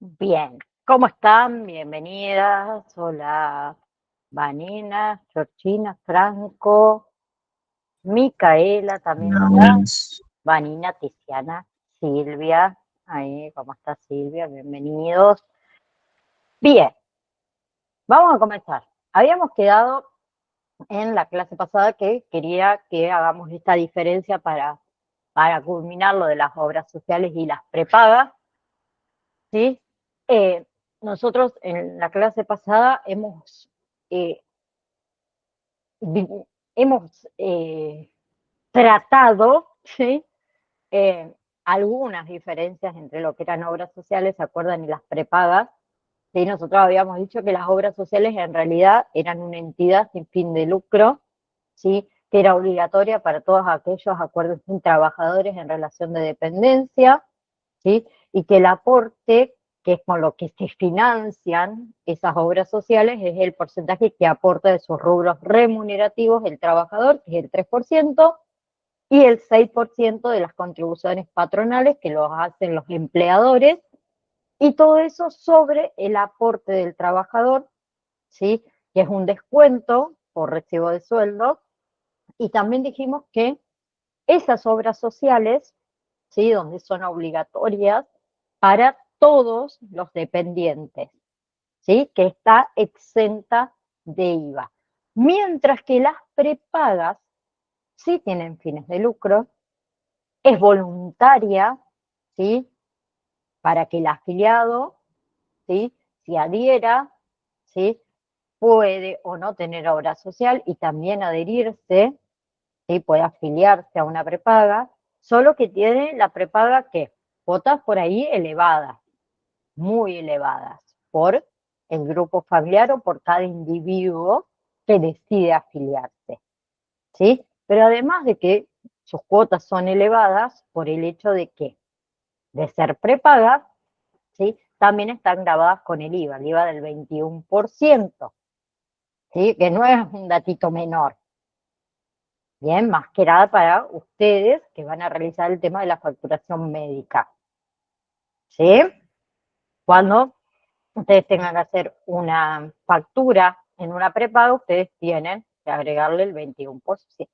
Bien, ¿cómo están? Bienvenidas. Hola, Vanina, Georgina, Franco, Micaela, también Hola, hola. buenas. Vanina, Tiziana, Silvia. Ahí, ¿cómo está Silvia? Bienvenidos. Bien, vamos a comenzar. Habíamos quedado en la clase pasada que quería que hagamos esta diferencia para culminar lo de las obras sociales y las prepagas, ¿sí? Eh, Nosotros en la clase pasada eh, hemos tratado, ¿sí? eh, algunas diferencias entre lo que eran obras sociales, ¿se acuerdan? Y las prepagas. ¿Sí? Nosotros habíamos dicho que las obras sociales en realidad eran una entidad sin fin de lucro, ¿sí? Que era obligatoria para todos aquellos acuerdos con trabajadores en relación de dependencia, ¿sí? Y que el aporte, que es con lo que se financian esas obras sociales, es el porcentaje que aporta de sus rubros remunerativos el trabajador, que es el 3%, y el 6% de las contribuciones patronales que los hacen los empleadores, y todo eso sobre el aporte del trabajador, ¿sí? Que es un descuento por recibo de sueldo. Y también dijimos que esas obras sociales, ¿sí? Donde son obligatorias para todos los dependientes, ¿sí? Que está exenta de IVA. Mientras que las prepagas sí tienen fines de lucro, es voluntaria, ¿sí? Para que el afiliado, ¿sí? Si adhiera, ¿sí? Puede o no tener obra social y también adherirse, ¿sí? Puede afiliarse a una prepaga, solo que tiene la prepaga que cuotas por ahí elevadas, muy elevadas, por el grupo familiar o por cada individuo que decide afiliarse, ¿sí? Pero además de que sus cuotas son elevadas por el hecho de que, de ser prepagas, ¿sí? También están grabadas con el IVA del 21%, ¿sí? Que no es un datito menor. Bien, más que nada para ustedes que van a realizar el tema de la facturación médica, ¿sí? Cuando ustedes tengan que hacer una factura en una prepaga, ustedes tienen que agregarle el 21%,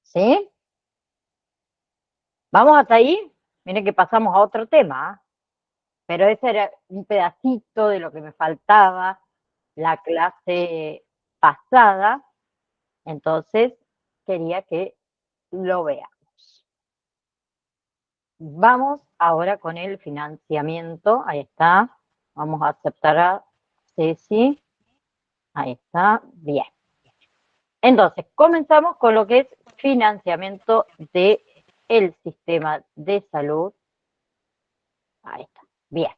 ¿sí? Vamos hasta ahí. Miren que pasamos a otro tema, ¿eh? Pero ese era un pedacito de lo que me faltaba la clase pasada, entonces quería que lo veamos. Vamos ahora con el financiamiento, ahí está, vamos a aceptar a Ceci, ahí está, bien. Entonces, comenzamos con lo que es financiamiento del sistema de salud, ahí está, bien.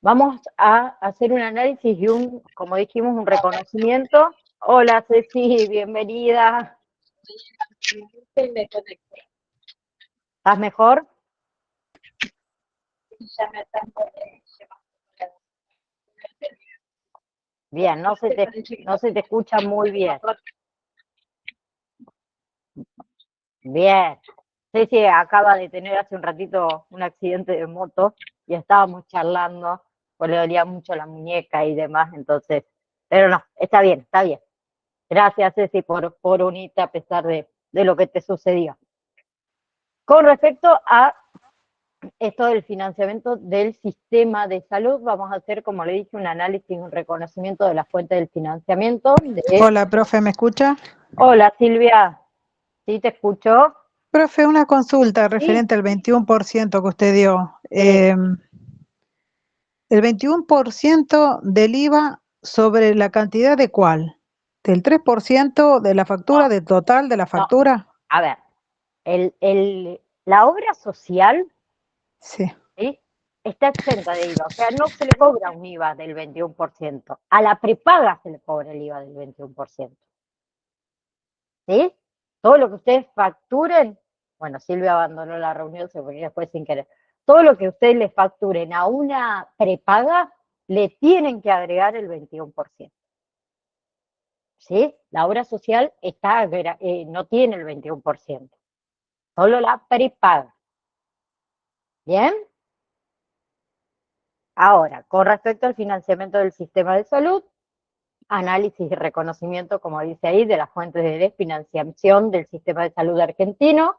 Vamos a hacer un análisis y como dijimos, un reconocimiento. Hola Ceci, bienvenida. Me conecté, ¿Estás mejor? ya me están Bien, no se te escucha muy bien. Bien. Ceci acaba de tener hace un ratito un accidente de moto y estábamos charlando, pues le dolía mucho la muñeca y demás, entonces, pero no, está bien, está bien. Gracias Ceci por unirte a pesar de lo que te sucedió. Con respecto a esto del financiamiento del sistema de salud, vamos a hacer, como le dije, un análisis, un reconocimiento de la fuente del financiamiento. Hola, profe, ¿me escucha? Hola Silvia, ¿sí te escucho? Profe, una consulta Sí, referente al 21% que usted dio. sí. ¿El 21% del IVA sobre la cantidad de cuál? ¿Del 3% de la factura, No, del total de la no. factura? A ver, la obra social, Sí. ¿sí? Está exenta de IVA, o sea, no se le cobra un IVA del 21%. A la prepaga se le cobra el IVA del 21%. ¿Sí? Todo lo que ustedes facturen, bueno, Silvia abandonó la reunión, se fue después sin querer. Todo lo que ustedes le facturen a una prepaga, le tienen que agregar el 21%. ¿Sí? La obra social no tiene el 21%, solo la prepaga. ¿Bien? Ahora, con respecto al financiamiento del sistema de salud, análisis y reconocimiento, como dice ahí, de las fuentes de financiación del sistema de salud argentino,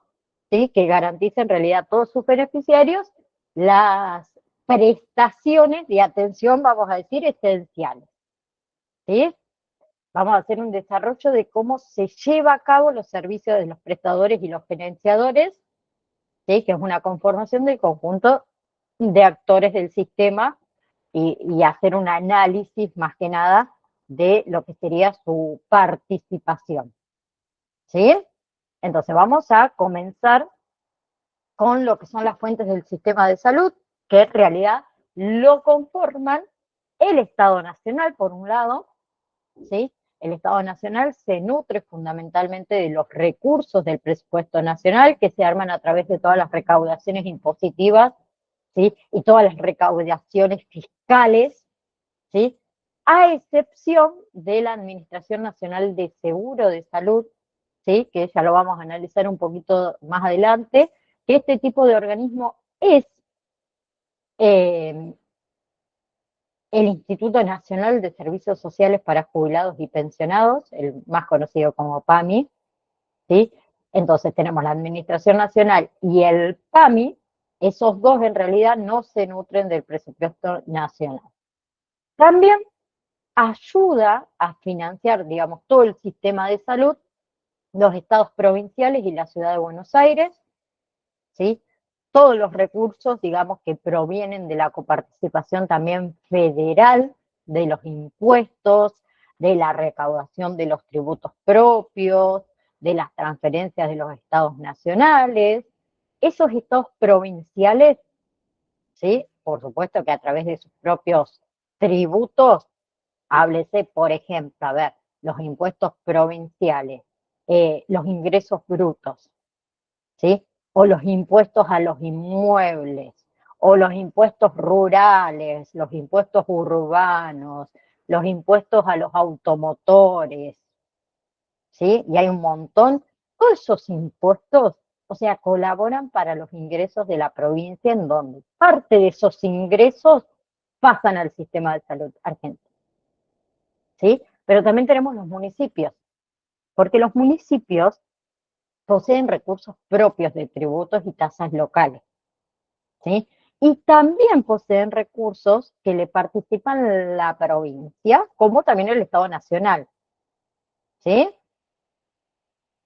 ¿sí? Que garantiza en realidad a todos sus beneficiarios las prestaciones de atención, vamos a decir, esenciales. ¿Sí? Vamos a hacer un desarrollo de cómo se lleva a cabo los servicios de los prestadores y los gerenciadores, ¿sí? Que es una conformación del conjunto de actores del sistema y hacer un análisis más que nada de lo que sería su participación. ¿Sí? Entonces vamos a comenzar con lo que son las fuentes del sistema de salud, que en realidad lo conforman el Estado Nacional, por un lado, ¿sí? El Estado Nacional se nutre fundamentalmente de los recursos del presupuesto nacional que se arman a través de todas las recaudaciones impositivas, ¿sí? Y todas las recaudaciones fiscales, ¿sí? A excepción de la Administración Nacional de Seguro de Salud, ¿sí? Que ya lo vamos a analizar un poquito más adelante, que este tipo de organismo es eh, el Instituto Nacional de Servicios Sociales para Jubilados y Pensionados, el más conocido como PAMI, ¿sí? Entonces tenemos la Administración Nacional y el PAMI, esos dos en realidad no se nutren del presupuesto nacional. También ayuda a financiar, digamos, todo el sistema de salud, los estados provinciales y la ciudad de Buenos Aires, ¿sí? Todos los recursos, digamos, que provienen de la coparticipación también federal, de los impuestos, de la recaudación de los tributos propios, de las transferencias de los estados nacionales, esos estados provinciales, ¿sí? Por supuesto que a través de sus propios tributos, háblese, por ejemplo, a ver, los impuestos provinciales, los ingresos brutos, ¿sí? O los impuestos a los inmuebles, o los impuestos rurales, los impuestos urbanos, los impuestos a los automotores, ¿sí? Y hay un montón. Todos esos impuestos, o sea, colaboran para los ingresos de la provincia, en donde parte de esos ingresos pasan al sistema de salud argentino, ¿sí? Pero también tenemos los municipios, porque los municipios poseen recursos propios de tributos y tasas locales, ¿sí? Y también poseen recursos que le participan la provincia, como también el Estado Nacional, ¿sí?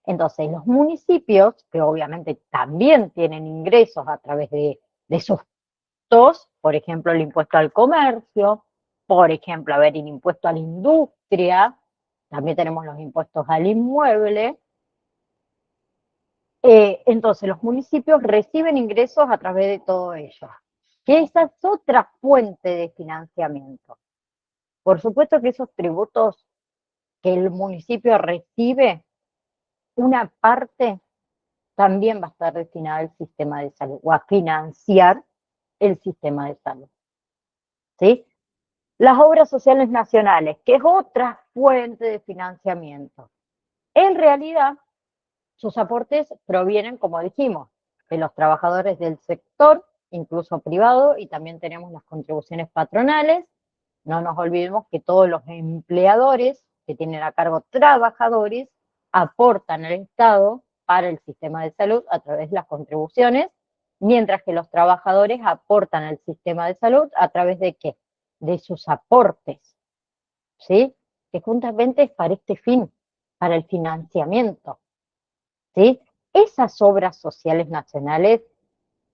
Entonces, los municipios, que obviamente también tienen ingresos a través de sus TOS, por ejemplo, el impuesto al comercio, por ejemplo, a ver, el impuesto a la industria, también tenemos los impuestos al inmueble. Entonces, los municipios reciben ingresos a través de todo ello. Que esa es otra fuente de financiamiento. Por supuesto que esos tributos que el municipio recibe, una parte también va a estar destinada al sistema de salud o a financiar el sistema de salud. ¿Sí? Las obras sociales nacionales, que es otra fuente de financiamiento. En realidad, sus aportes provienen, como dijimos, de los trabajadores del sector, incluso privado, y también tenemos las contribuciones patronales. No nos olvidemos que todos los empleadores que tienen a cargo trabajadores aportan al Estado para el sistema de salud a través de las contribuciones, mientras que los trabajadores aportan al sistema de salud a través de ¿qué? De sus aportes, ¿sí? Que juntamente es para este fin, para el financiamiento, ¿sí? Esas obras sociales nacionales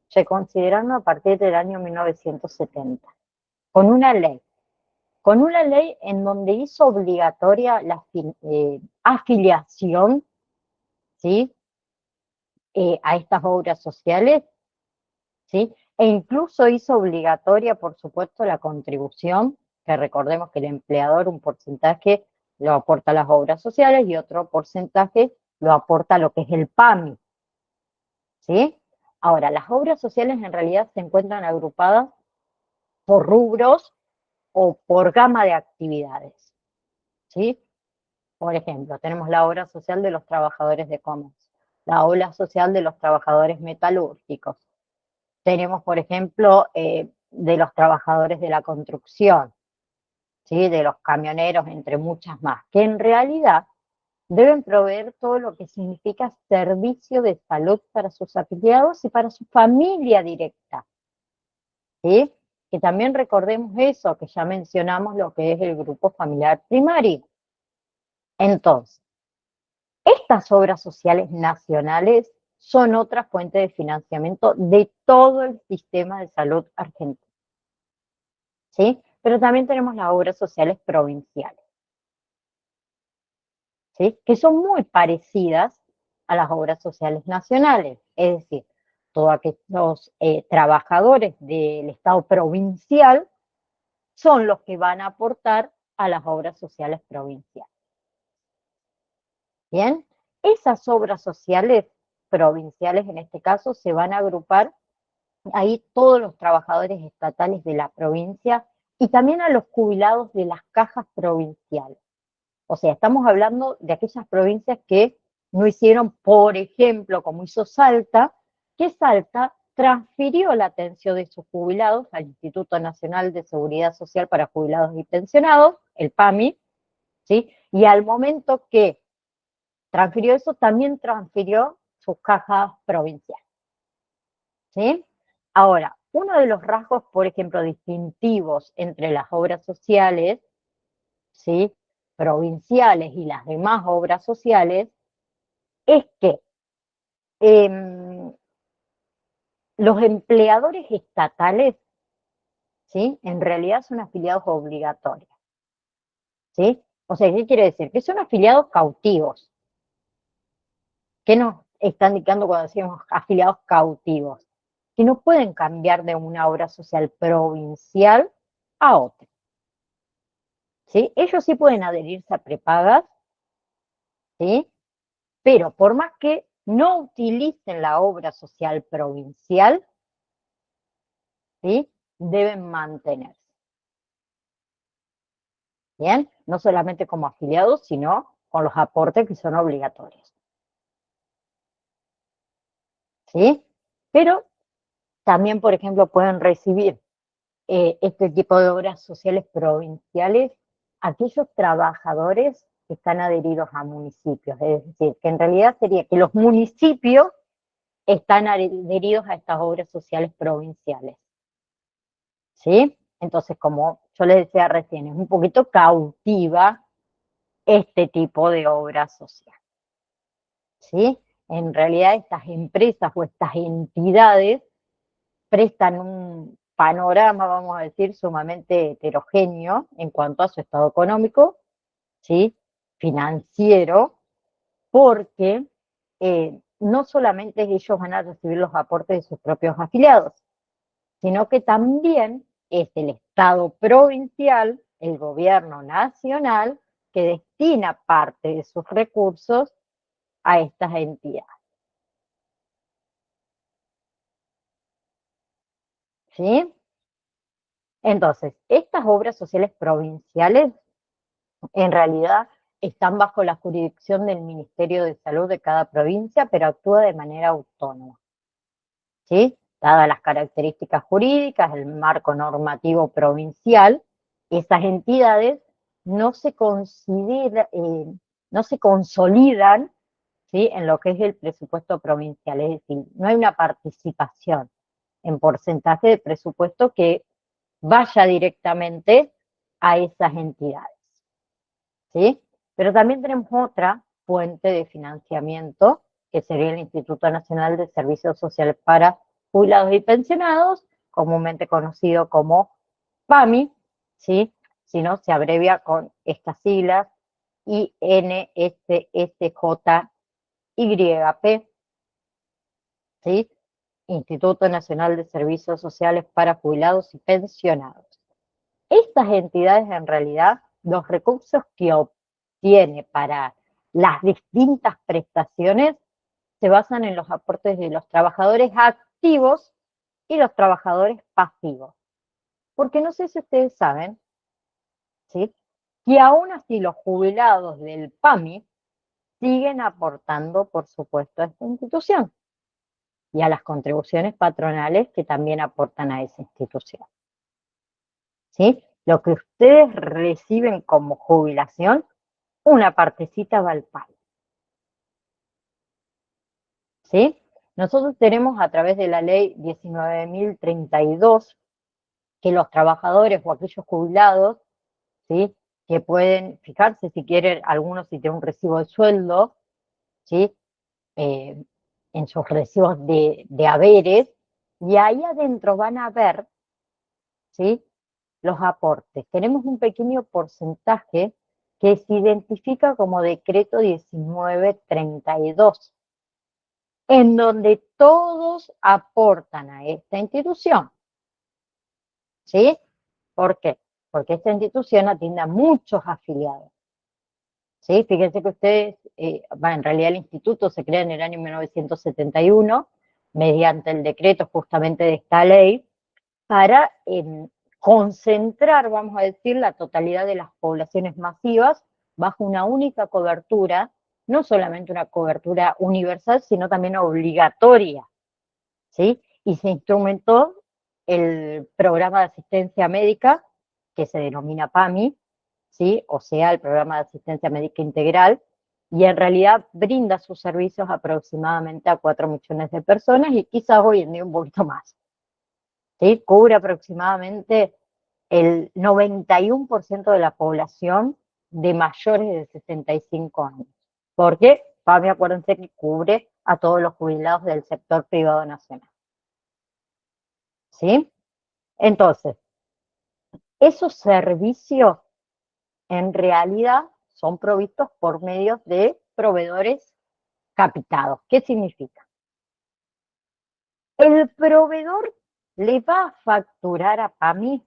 se consideraron a partir del año 1970, con una ley en donde hizo obligatoria la afiliación, ¿sí? A estas obras sociales, ¿sí? E incluso hizo obligatoria, por supuesto, la contribución, que recordemos que el empleador un porcentaje lo aporta a las obras sociales y otro porcentaje lo aporta a lo que es el PAMI, ¿sí? Ahora, las obras sociales en realidad se encuentran agrupadas por rubros o por gama de actividades, ¿sí? Por ejemplo, tenemos la obra social de los trabajadores de comercio, la obra social de los trabajadores metalúrgicos. Tenemos, por ejemplo, de los trabajadores de la construcción, ¿sí? De los camioneros, entre muchas más, que en realidad deben proveer todo lo que significa servicio de salud para sus afiliados y para su familia directa, ¿sí? Que también recordemos eso, que ya mencionamos lo que es el grupo familiar primario. Entonces, estas obras sociales nacionales son otra fuente de financiamiento de todo el sistema de salud argentino, ¿sí? Pero también tenemos las obras sociales provinciales, ¿sí? Que son muy parecidas a las obras sociales nacionales, es decir, todos aquellos trabajadores del Estado provincial son los que van a aportar a las obras sociales provinciales. Bien, esas obras sociales provinciales en este caso se van a agrupar ahí todos los trabajadores estatales de la provincia y también a los jubilados de las cajas provinciales. O sea, estamos hablando de aquellas provincias que no hicieron, por ejemplo, como hizo Salta, que Salta transfirió la atención de sus jubilados al Instituto Nacional de Seguridad Social para Jubilados y Pensionados, el PAMI, ¿sí? Y al momento que transfirió eso, también transfirió sus cajas provinciales, ¿sí? Ahora, uno de los rasgos, por ejemplo, distintivos entre las obras sociales, ¿sí? Provinciales y las demás obras sociales, es que los empleadores estatales, ¿sí? En realidad son afiliados obligatorios, ¿sí? O sea, ¿qué quiere decir? Que son afiliados cautivos. ¿Qué nos está indicando cuando decimos afiliados cautivos? Que no pueden cambiar de una obra social provincial a otra, ¿sí? Ellos sí pueden adherirse a prepagas, ¿sí? Pero por más que no utilicen la obra social provincial, ¿sí? Deben mantenerse. ¿Bien? No solamente como afiliados, sino con los aportes que son obligatorios. ¿Sí? Pero también, por ejemplo, pueden recibir este tipo de obras sociales provinciales aquellos trabajadores que están adheridos a municipios. Es decir, que en realidad sería que los municipios están adheridos a estas obras sociales provinciales. ¿Sí? Entonces, como yo les decía recién, es un poquito cautiva este tipo de obra social. ¿Sí? En realidad estas empresas o estas entidades prestan un panorama, vamos a decir, sumamente heterogéneo en cuanto a su estado económico, ¿sí? Financiero, porque no solamente ellos van a recibir los aportes de sus propios afiliados, sino que también es el Estado provincial, el gobierno nacional, que destina parte de sus recursos a estas entidades. ¿Sí? Entonces, estas obras sociales provinciales en realidad están bajo la jurisdicción del Ministerio de Salud de cada provincia, pero actúa de manera autónoma, ¿sí? Dadas las características jurídicas, el marco normativo provincial, esas entidades no se no se consolidan, ¿sí? En lo que es el presupuesto provincial, es decir, no hay una participación en porcentaje de presupuesto que vaya directamente a esas entidades, ¿sí? Pero también tenemos otra fuente de financiamiento, que sería el Instituto Nacional de Servicios Sociales para Jubilados y Pensionados, comúnmente conocido como PAMI, ¿sí? Si no, se abrevia con estas siglas, INSSJYP, ¿sí? Instituto Nacional de Servicios Sociales para Jubilados y Pensionados. Estas entidades, en realidad, los recursos que obtiene para las distintas prestaciones se basan en los aportes de los trabajadores activos y los trabajadores pasivos. Porque no sé si ustedes saben, ¿sí? Que aún así los jubilados del PAMI siguen aportando, por supuesto, a esta institución y a las contribuciones patronales que también aportan a esa institución. ¿sí? Lo que ustedes reciben como jubilación, una partecita va al PAMI, ¿sí? Nosotros tenemos a través de la ley 19.032 que los trabajadores o aquellos jubilados, ¿sí? Que pueden fijarse si quieren, algunos si tienen un recibo de sueldo, ¿sí? Eh, en sus recibos de haberes, y ahí adentro van a ver, ¿sí? Los aportes. Tenemos un pequeño porcentaje que se identifica como decreto 1932, en donde todos aportan a esta institución, ¿sí? ¿Por qué? Porque esta institución atiende a muchos afiliados, ¿sí? Fíjense que ustedes, en realidad el instituto se crea en el año 1971 mediante el decreto justamente de esta ley para concentrar, vamos a decir, la totalidad de las poblaciones masivas bajo una única cobertura, no solamente una cobertura universal, sino también obligatoria, ¿sí? Y se instrumentó el programa de asistencia médica, que se denomina PAMI, ¿sí? O sea, el programa de asistencia médica integral, y en realidad brinda sus servicios aproximadamente a 4 millones de personas y quizás hoy en día un poquito más, ¿sí? Cubre aproximadamente el 91% de la población de mayores de 65 años. ¿Por qué? PAMI, acuérdense que cubre a todos los jubilados del sector privado nacional, ¿sí? Entonces, esos servicios en realidad son provistos por medio de proveedores capitados. ¿Qué significa? El proveedor le va a facturar a PAMI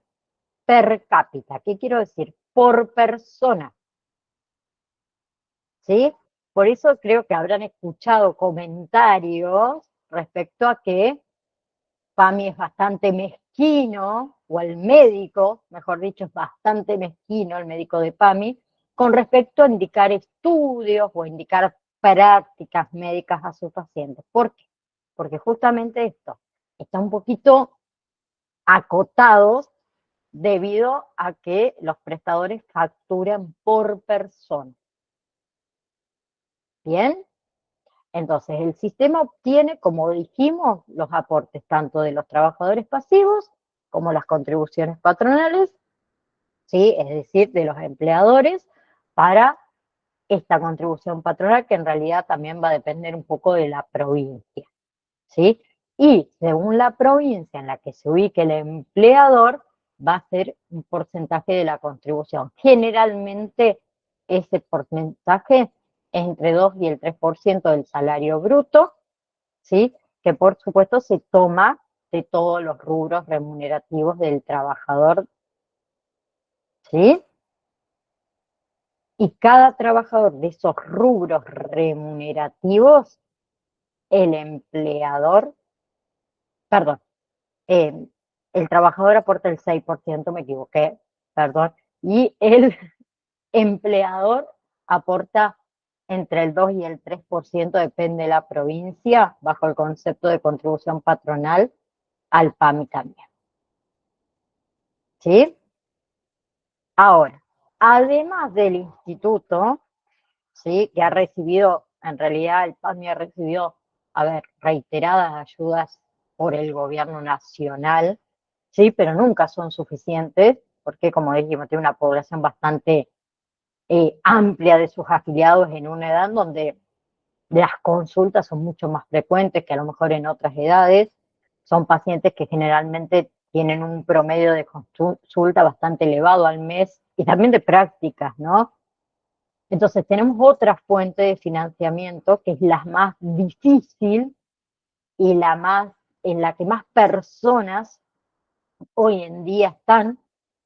per cápita. ¿Qué quiero decir? Por persona, ¿sí? Por eso creo que habrán escuchado comentarios respecto a que PAMI es bastante mezquino, o el médico, mejor dicho, es bastante mezquino, el médico de PAMI, con respecto a indicar estudios o indicar prácticas médicas a sus pacientes. ¿Por qué? Porque justamente esto está un poquito acotado debido a que los prestadores facturan por persona. ¿Bien? Entonces, el sistema obtiene, como dijimos, los aportes tanto de los trabajadores pasivos como las contribuciones patronales, ¿sí? Es decir, de los empleadores, para esta contribución patronal, que en realidad también va a depender un poco de la provincia, ¿sí? Y según la provincia en la que se ubique el empleador, va a ser un porcentaje de la contribución. Generalmente ese porcentaje es entre 2 y el 3% del salario bruto, ¿sí? Que por supuesto se toma de todos los rubros remunerativos del trabajador, ¿sí? Y cada trabajador de esos rubros remunerativos, el empleador, perdón, eh, el trabajador aporta el 6%, me equivoqué, perdón, y el empleador aporta entre el 2 y el 3%, depende de la provincia, bajo el concepto de contribución patronal, al PAMI también, ¿sí? Ahora, además del instituto, ¿sí? Que ha recibido, en realidad el PAMI ha recibido, a ver, reiteradas ayudas por el gobierno nacional, ¿sí? Pero nunca son suficientes, porque como dijimos, tiene una población bastante amplia de sus afiliados en una edad donde las consultas son mucho más frecuentes que a lo mejor en otras edades. Son pacientes que generalmente tienen un promedio de consulta bastante elevado al mes y también de prácticas, ¿no? Entonces tenemos otra fuente de financiamiento que es la más difícil y en la que más personas hoy en día están,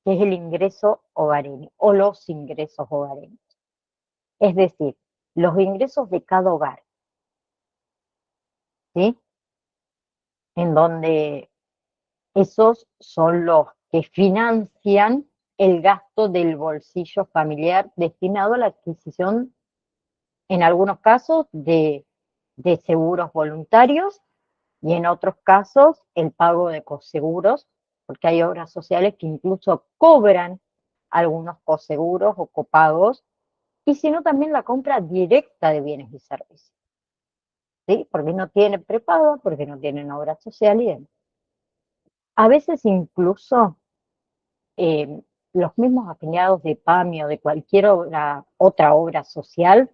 que es el ingreso hogareño o los ingresos hogareños. Es decir, los ingresos de cada hogar, ¿sí? En donde esos son los que financian el gasto del bolsillo familiar destinado a la adquisición, en algunos casos, de seguros voluntarios y en otros casos el pago de coseguros, porque hay obras sociales que incluso cobran algunos coseguros o copagos, y sino también la compra directa de bienes y servicios, ¿sí? Porque no tienen prepago, porque no tienen obra social y demás. A veces incluso los mismos afiliados de PAMI o de cualquier otra obra social,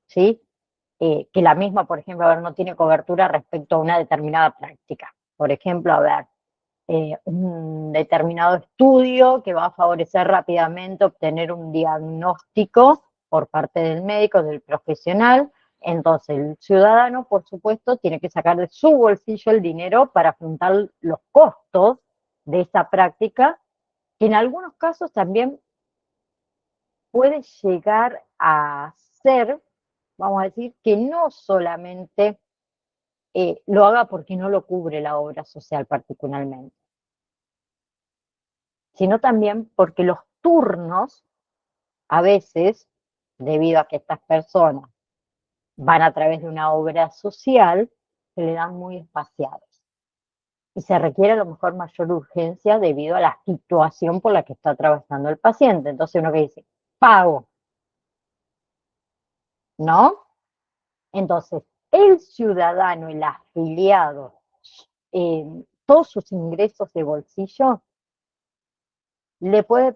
¿sí? Que la misma, por ejemplo, a ver, no tiene cobertura respecto a una determinada práctica. Por ejemplo, a ver, un determinado estudio que va a favorecer rápidamente obtener un diagnóstico por parte del médico, del profesional. Entonces, el ciudadano, por supuesto, tiene que sacar de su bolsillo el dinero para afrontar los costos de esa práctica, que en algunos casos también puede llegar a ser, vamos a decir, que no solamente lo haga porque no lo cubre la obra social particularmente, sino también porque los turnos, a veces, debido a que estas personas van a través de una obra social, se le dan muy espaciados. Y se requiere a lo mejor mayor urgencia debido a la situación por la que está atravesando el paciente. Entonces uno que dice, pago, ¿no? Entonces, el ciudadano, el afiliado, todos sus ingresos de bolsillo le puede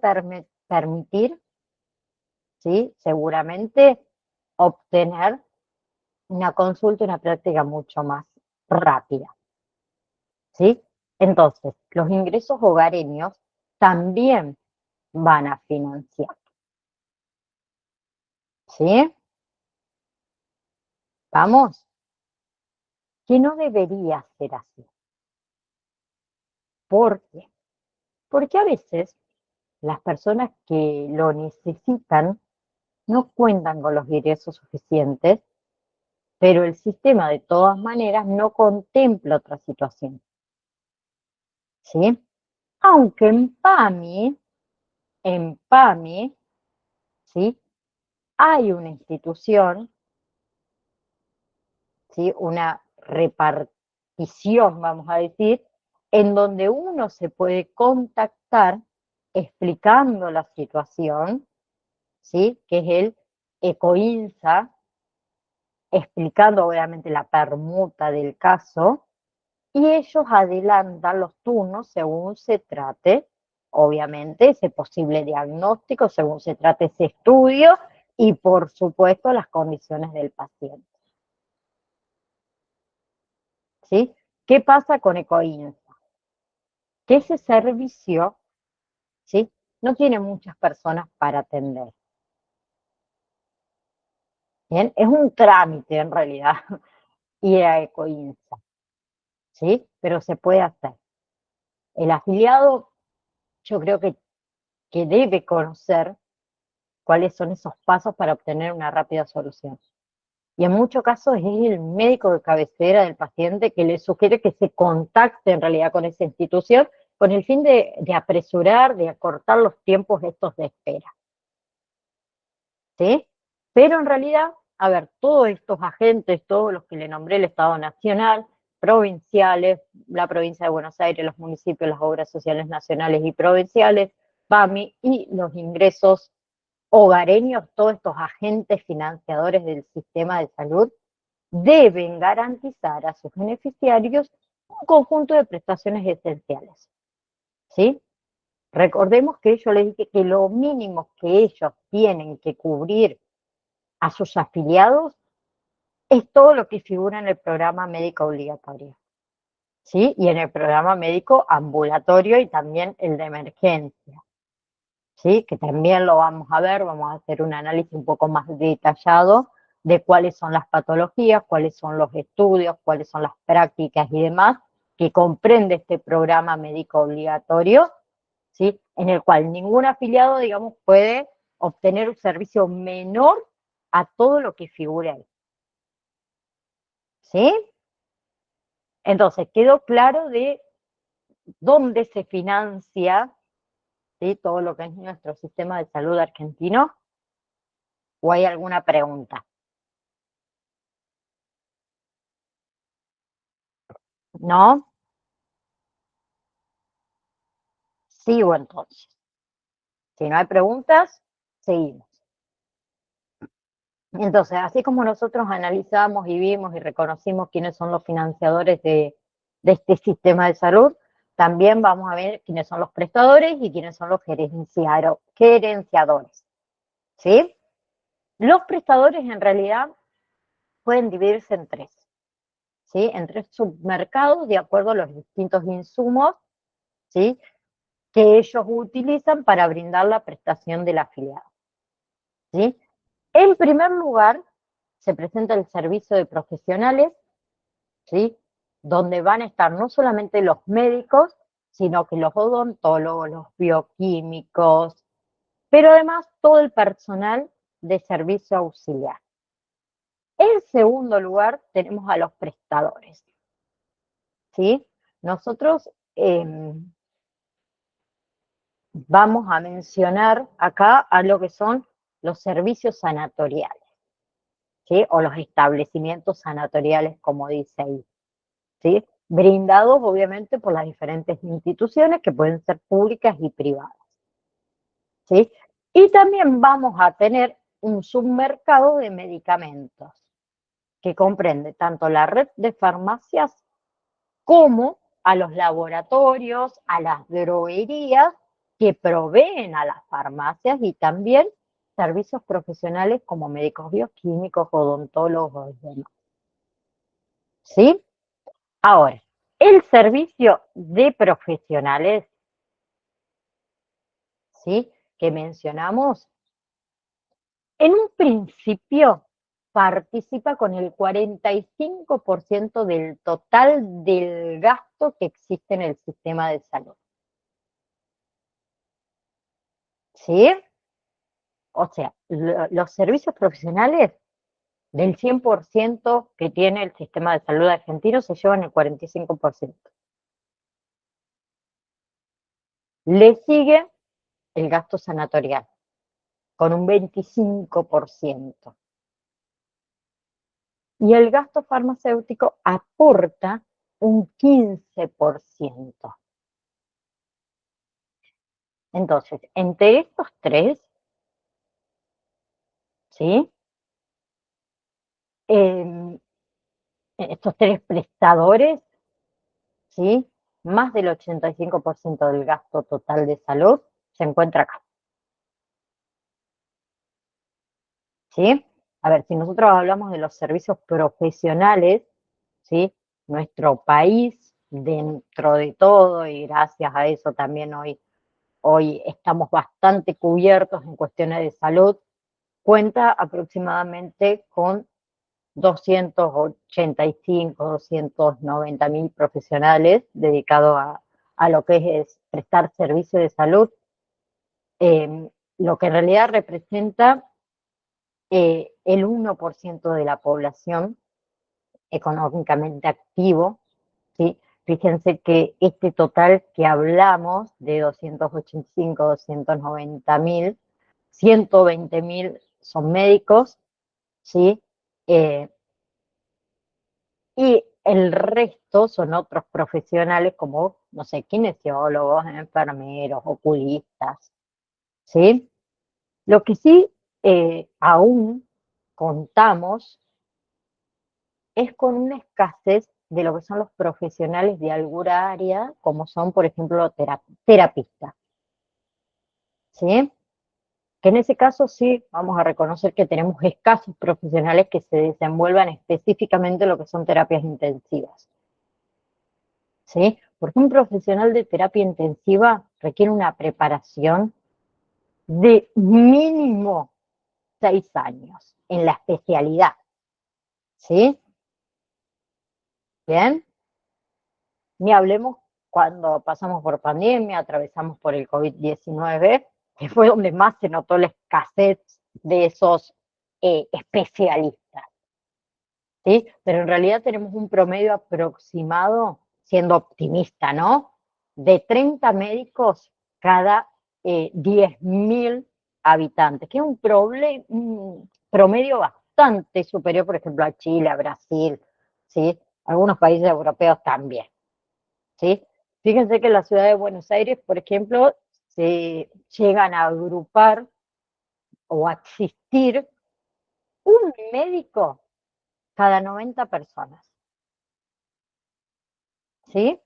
permitir, ¿sí? Seguramente, obtener una consulta, una práctica mucho más rápida, ¿sí? Entonces, los ingresos hogareños también van a financiar, ¿sí? Vamos, que no debería ser así. ¿Por qué? Porque a veces las personas que lo necesitan no cuentan con los ingresos suficientes, pero el sistema de todas maneras no contempla otra situación, ¿sí? Aunque en PAMI, ¿sí? Hay una institución, ¿sí? Una repartición, vamos a decir, en donde uno se puede contactar explicando la situación, ¿sí? Que es el ECOINSA, explicando obviamente la permuta del caso, y ellos adelantan los turnos según se trate, obviamente, ese posible diagnóstico, según se trate ese estudio y por supuesto las condiciones del paciente, ¿sí? ¿Qué pasa con Ecoinsa? Que ese servicio, ¿sí? No tiene muchas personas para atender. ¿Bien? Es un trámite en realidad ir a Ecoinsa, ¿sí? Pero se puede hacer. El afiliado, yo creo que debe conocer cuáles son esos pasos para obtener una rápida solución. Y en muchos casos es el médico de cabecera del paciente que le sugiere que se contacte en realidad con esa institución con el fin de apresurar, de acortar los tiempos estos de espera, ¿sí? Pero en realidad, a ver, todos estos agentes, todos los que le nombré, el Estado Nacional, provinciales, la provincia de Buenos Aires, los municipios, las obras sociales nacionales y provinciales, PAMI y los ingresos hogareños, todos estos agentes financiadores del sistema de salud, deben garantizar a sus beneficiarios un conjunto de prestaciones esenciales, ¿sí? Recordemos que yo les dije que lo mínimo que ellos tienen que cubrir a sus afiliados es todo lo que figura en el programa médico obligatorio, ¿sí? Y en el programa médico ambulatorio y también el de emergencia, ¿sí? Que también lo vamos a ver, vamos a hacer un análisis un poco más detallado de cuáles son las patologías, cuáles son los estudios, cuáles son las prácticas y demás que comprende este programa médico obligatorio, ¿sí? En el cual ningún afiliado, digamos, puede obtener un servicio menor a todo lo que figure ahí, ¿sí? Entonces, quedó claro de dónde se financia, ¿sí? Todo lo que es nuestro sistema de salud argentino, ¿o hay alguna pregunta? ¿No? Sigo entonces. Si no hay preguntas, seguimos. Entonces, así como nosotros analizamos y vimos y reconocimos quiénes son los financiadores de este sistema de salud, también vamos a ver quiénes son los prestadores y quiénes son los gerenciadores. ¿Sí? Los prestadores en realidad pueden dividirse en tres. ¿Sí? En tres submercados de acuerdo a los distintos insumos, ¿sí?, que ellos utilizan para brindar la prestación del afiliado. ¿Sí? En primer lugar, se presenta el servicio de profesionales, ¿sí?, donde van a estar no solamente los médicos, sino que los odontólogos, los bioquímicos, pero además todo el personal de servicio auxiliar. En segundo lugar, tenemos a los prestadores, ¿sí? Nosotros vamos a mencionar acá a lo que son los servicios sanatoriales, ¿sí?, o los establecimientos sanatoriales, como dice ahí, ¿sí?, brindados obviamente por las diferentes instituciones que pueden ser públicas y privadas, ¿sí? Y también vamos a tener un submercado de medicamentos que comprende tanto la red de farmacias como a los laboratorios, a las droguerías que proveen a las farmacias y también servicios profesionales como médicos bioquímicos, odontólogos y demás. ¿Sí? Ahora, el servicio de profesionales, ¿sí?, que mencionamos, en un principio participa con el 45% del total del gasto que existe en el sistema de salud. ¿Sí? O sea, los servicios profesionales del 100% que tiene el sistema de salud argentino se llevan el 45%. Le sigue el gasto sanatorial, con un 25%. Y el gasto farmacéutico aporta un 15%. Entonces, entre estos tres, ¿sí?, estos tres prestadores, ¿sí?, más del 85% del gasto total de salud se encuentra acá. ¿Sí? A ver, si nosotros hablamos de los servicios profesionales, ¿sí?, nuestro país, dentro de todo, y gracias a eso también hoy estamos bastante cubiertos en cuestiones de salud, cuenta aproximadamente con 285, 290.000 profesionales dedicados a lo que es prestar servicio de salud, lo que en realidad representa el 1% de la población económicamente activo, ¿sí? Fíjense que este total que hablamos de 285, 290.000, 120.000 son médicos, ¿sí? Y el resto son otros profesionales como, no sé, kinesiólogos, enfermeros, oculistas, ¿sí? Lo que sí aún contamos es con una escasez de lo que son los profesionales de alguna área, como son, por ejemplo, terapistas, ¿sí? Que en ese caso sí vamos a reconocer que tenemos escasos profesionales que se desenvuelvan específicamente en lo que son terapias intensivas, ¿sí? Porque un profesional de terapia intensiva requiere una preparación de mínimo 6 años en la especialidad, ¿sí? Bien, ni hablemos cuando pasamos por pandemia, atravesamos por el COVID-19, que fue donde más se notó la escasez de esos especialistas, ¿sí? Pero en realidad tenemos un promedio aproximado, siendo optimista, ¿no?, de 30 médicos cada 10.000 habitantes, que es un promedio bastante superior, por ejemplo, a Chile, a Brasil, ¿sí? Algunos países europeos también, ¿sí? Fíjense que en la ciudad de Buenos Aires, por ejemplo, se llegan a agrupar o a existir un médico cada 90 personas, ¿sí?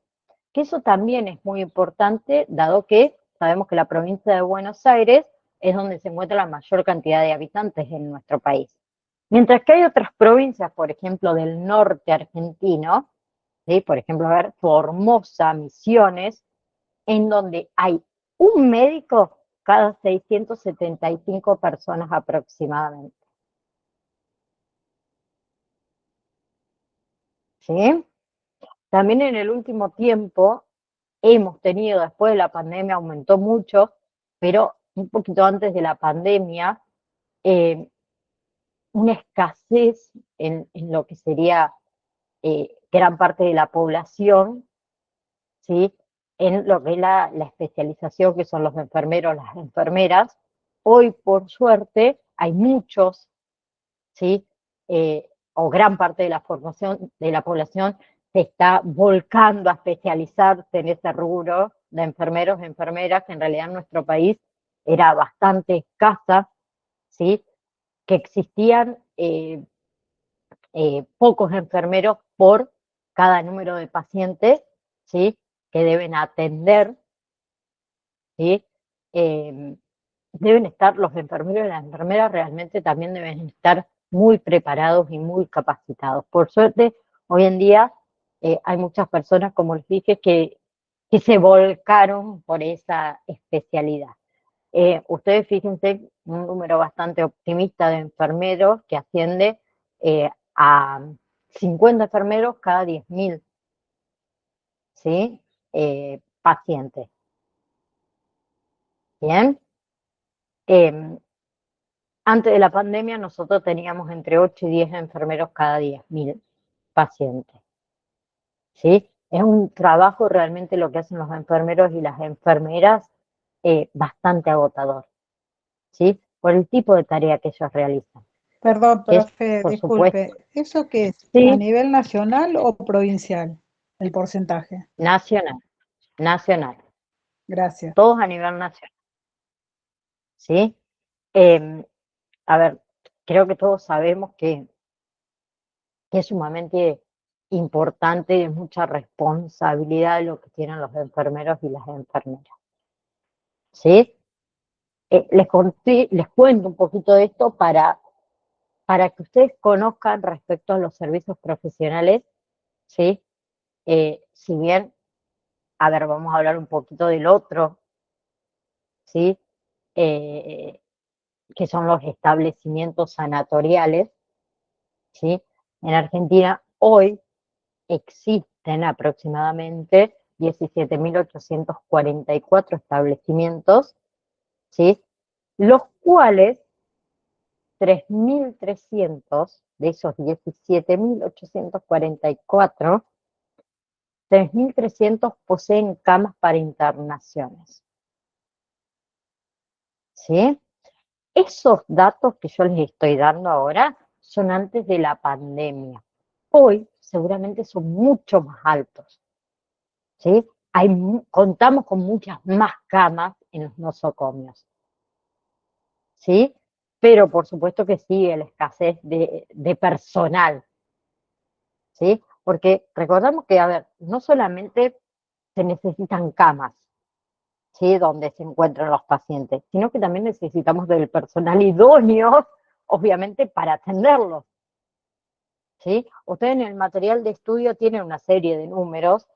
Que eso también es muy importante, dado que sabemos que la provincia de Buenos Aires es donde se encuentra la mayor cantidad de habitantes en nuestro país. Mientras que hay otras provincias, por ejemplo, del norte argentino, ¿sí? Por ejemplo, a ver, Formosa, Misiones, en donde hay un médico cada 675 personas aproximadamente, ¿sí? También en el último tiempo hemos tenido, después de la pandemia aumentó mucho, pero un poquito antes de la pandemia, eh, una escasez en lo que sería gran parte de la población, ¿sí? En lo que es la especialización, que son los enfermeros, las enfermeras. Hoy, por suerte, hay muchos, ¿sí? O gran parte de la formación de la población se está volcando a especializarse en ese rubro de enfermeros, enfermeras, que en realidad en nuestro país era bastante escasa, ¿sí? Que existían pocos enfermeros por cada número de pacientes, ¿sí? Que deben atender, ¿sí? Eh, deben estar, los enfermeros y las enfermeras realmente también deben estar muy preparados y muy capacitados. Por suerte, hoy en día hay muchas personas, como les dije, que se volcaron por esa especialidad. Ustedes fíjense, un número bastante optimista de enfermeros que asciende a 50 enfermeros cada 10.000, ¿sí? Pacientes. Bien. Eh, Antes de la pandemia nosotros teníamos entre 8 y 10 enfermeros cada 10.000 pacientes, ¿sí? Es un trabajo realmente lo que hacen los enfermeros y las enfermeras bastante agotador, ¿sí? Por el tipo de tarea que ellos realizan, Perdón, que es, profe, por supuesto, disculpe, ¿eso qué es? ¿A sí, nivel nacional o provincial? El porcentaje. nacional, nacional, Gracias. todos a nivel nacional, ¿sí? Eh, a ver, creo que todos sabemos que es sumamente importante y es mucha responsabilidad lo que tienen los enfermeros y las enfermeras, ¿sí? Les cuento un poquito de esto para que ustedes conozcan respecto a los servicios profesionales, ¿sí? Si bien, a ver, vamos a hablar un poquito del otro, ¿sí? Eh, que son los establecimientos sanatoriales, ¿sí? En Argentina hoy existen aproximadamente 17.844 establecimientos, ¿sí? Los cuales 3.300 de esos 17.844, 3.300 poseen camas para internaciones, ¿sí? Esos datos que yo les estoy dando ahora son antes de la pandemia. Hoy seguramente son mucho más altos, ¿sí? Contamos con muchas más camas en los nosocomios, ¿sí? Pero por supuesto que sigue la escasez de personal, ¿sí? Porque recordamos que, a ver, no solamente se necesitan camas, ¿sí? Donde se encuentran los pacientes, sino que también necesitamos del personal idóneo, obviamente, para atenderlos, ¿sí? Ustedes en el material de estudio tienen una serie de números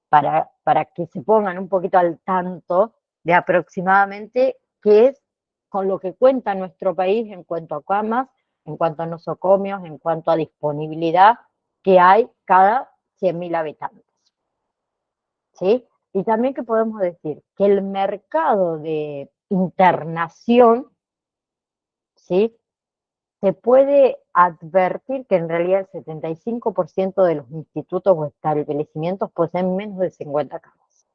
para que se pongan un poquito al tanto de aproximadamente qué es con lo que cuenta nuestro país en cuanto a camas, en cuanto a nosocomios, en cuanto a disponibilidad que hay cada 100.000 habitantes, ¿sí? Y también que podemos decir que el mercado de internación, ¿sí? Se puede advertir que en realidad el 75% de los institutos o establecimientos poseen menos de 50 camas,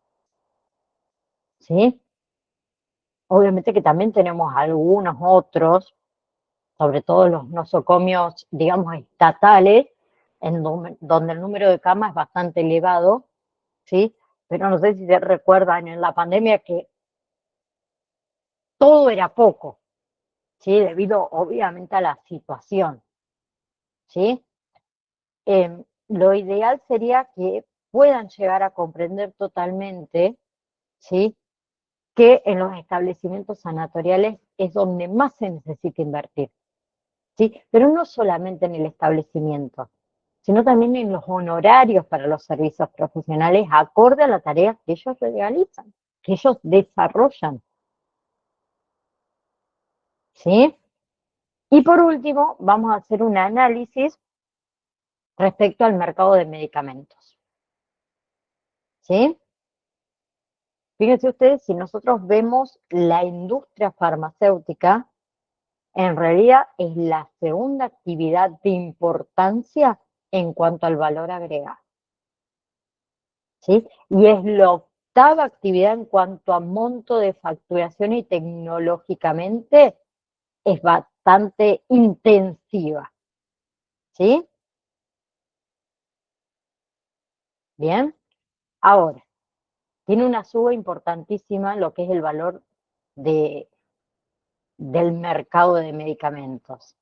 ¿sí? Obviamente que también tenemos algunos otros, sobre todo los nosocomios, digamos, estatales, donde el número de camas es bastante elevado, ¿sí? pero no sé si se recuerdan en la pandemia que todo era poco, ¿sí? Debido obviamente a la situación, ¿sí? Lo ideal sería que puedan llegar a comprender totalmente, ¿sí? Que en los establecimientos sanatoriales es donde más se necesita invertir, ¿sí? Pero no solamente en el establecimiento, sino también en los honorarios para los servicios profesionales acorde a la tarea que ellos realizan, que ellos desarrollan, ¿sí? Y por último, vamos a hacer un análisis respecto al mercado de medicamentos, ¿sí? Fíjense ustedes, si nosotros vemos la industria farmacéutica, en realidad es la segunda actividad de importancia en cuanto al valor agregado, ¿sí? Y es la octava actividad en cuanto a monto de facturación y tecnológicamente es bastante intensiva, ¿sí? Bien, ahora, tiene una suba importantísima en lo que es el valor de, del mercado de medicamentos,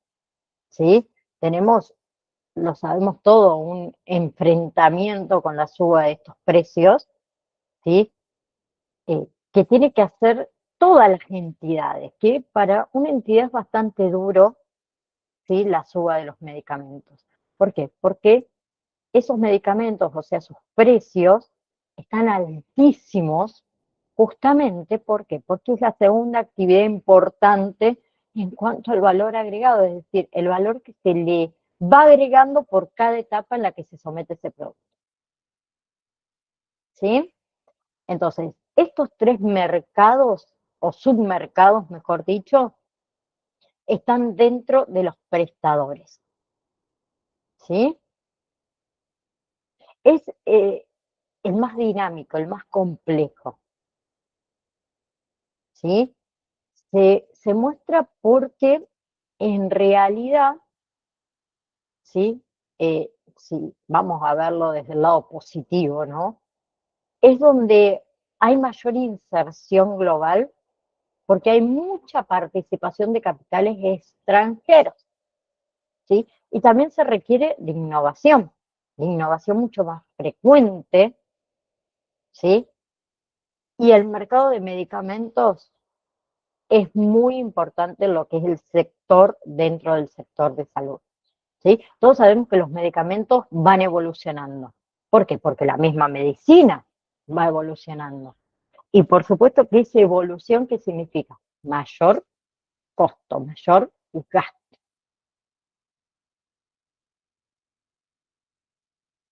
¿sí? Tenemos, lo sabemos todo, un enfrentamiento con la suba de estos precios, ¿sí? Que tiene que hacer todas las entidades, que para una entidad es bastante duro, ¿sí? La suba de los medicamentos. ¿Por qué? Porque esos medicamentos, o sea, sus precios, están altísimos, justamente, ¿por qué? Porque es la segunda actividad importante en cuanto al valor agregado, es decir, el valor que se le va agregando por cada etapa en la que se somete ese producto, ¿sí? Entonces, estos tres mercados, o submercados, mejor dicho, están dentro de los prestadores, ¿sí? Es el más dinámico, el más complejo, ¿sí? Se muestra porque en realidad, ¿sí? Si vamos a verlo desde el lado positivo, ¿no? Es donde hay mayor inserción global porque hay mucha participación de capitales extranjeros, ¿sí? Y también se requiere de innovación mucho más frecuente, ¿sí? Y el mercado de medicamentos es muy importante en lo que es el sector dentro del sector de salud, ¿sí? Todos sabemos que los medicamentos van evolucionando. ¿Por qué? Porque la misma medicina va evolucionando. Y por supuesto que esa evolución, ¿qué significa? Mayor costo, mayor gasto,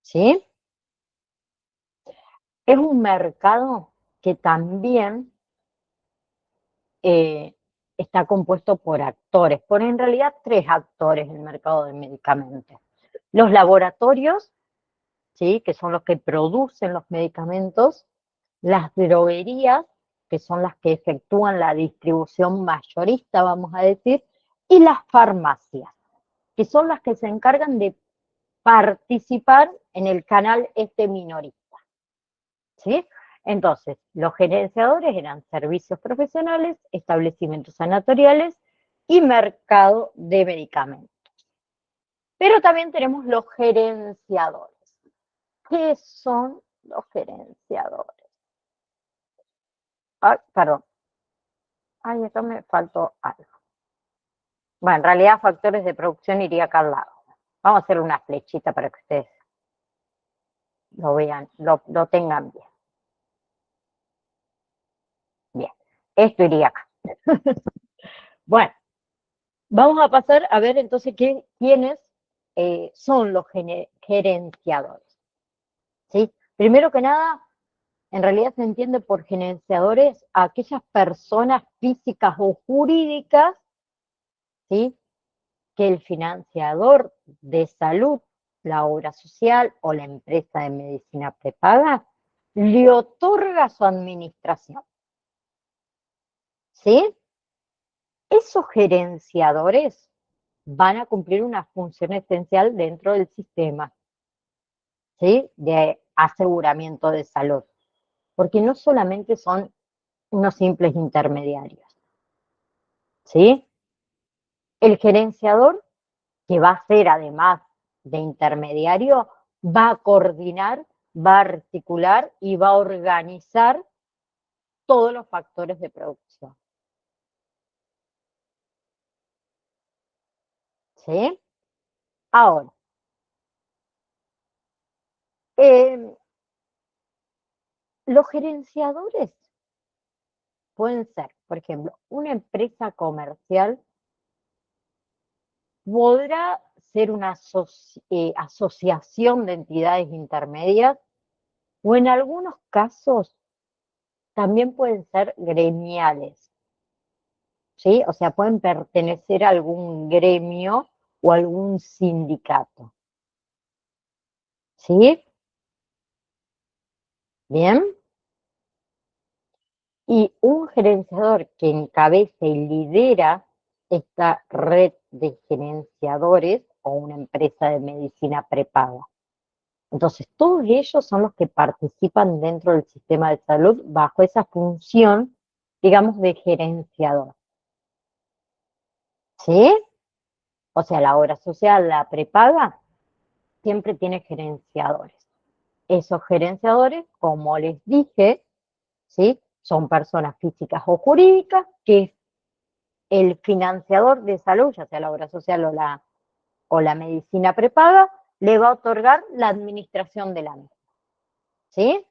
¿sí? Es un mercado que también eh, está compuesto por actores, por en realidad tres actores en el mercado de medicamentos. Los laboratorios, ¿sí? Que son los que producen los medicamentos, las droguerías, que son las que efectúan la distribución mayorista, vamos a decir, y las farmacias, que son las que se encargan de participar en el canal este minorista, ¿sí? Entonces, los gerenciadores eran servicios profesionales, establecimientos sanatoriales y mercado de medicamentos. Pero también tenemos los gerenciadores. ¿Qué son los gerenciadores? Ay, perdón. Ay, acá me faltó algo. Bueno, en realidad factores de producción iría acá al lado. Vamos a hacer una flechita para que ustedes lo vean, lo tengan bien. Bien, esto iría acá. Bueno, vamos a pasar a ver entonces quiénes son los gerenciadores, ¿sí? Primero que nada, en realidad se entiende por gerenciadores a aquellas personas físicas o jurídicas, ¿sí? Que el financiador de salud, la obra social o la empresa de medicina prepaga le otorga su administración, ¿sí? Esos gerenciadores van a cumplir una función esencial dentro del sistema, ¿sí? De aseguramiento de salud. porque no solamente son unos simples intermediarios, ¿sí? El gerenciador, que va a ser además de intermediario, va a coordinar, va a articular y va a organizar todos los factores de producción, ¿sí? Ahora, eh, los gerenciadores pueden ser, por ejemplo, una empresa comercial podrá ser una asociación de entidades intermedias o en algunos casos también pueden ser gremiales, ¿sí? O sea, pueden pertenecer a algún gremio o algún sindicato, ¿sí? Bien. Y un gerenciador que encabece y lidera esta red de gerenciadores o una empresa de medicina prepaga. Entonces, todos ellos son los que participan dentro del sistema de salud bajo esa función, digamos, de gerenciador. ¿Sí? O sea, la obra social, la prepaga, siempre tiene gerenciadores. Esos gerenciadores, como les dije, ¿sí? Son personas físicas o jurídicas que el financiador de salud, ya sea la obra social o la medicina prepaga, le va a otorgar la administración de la misma, ¿sí?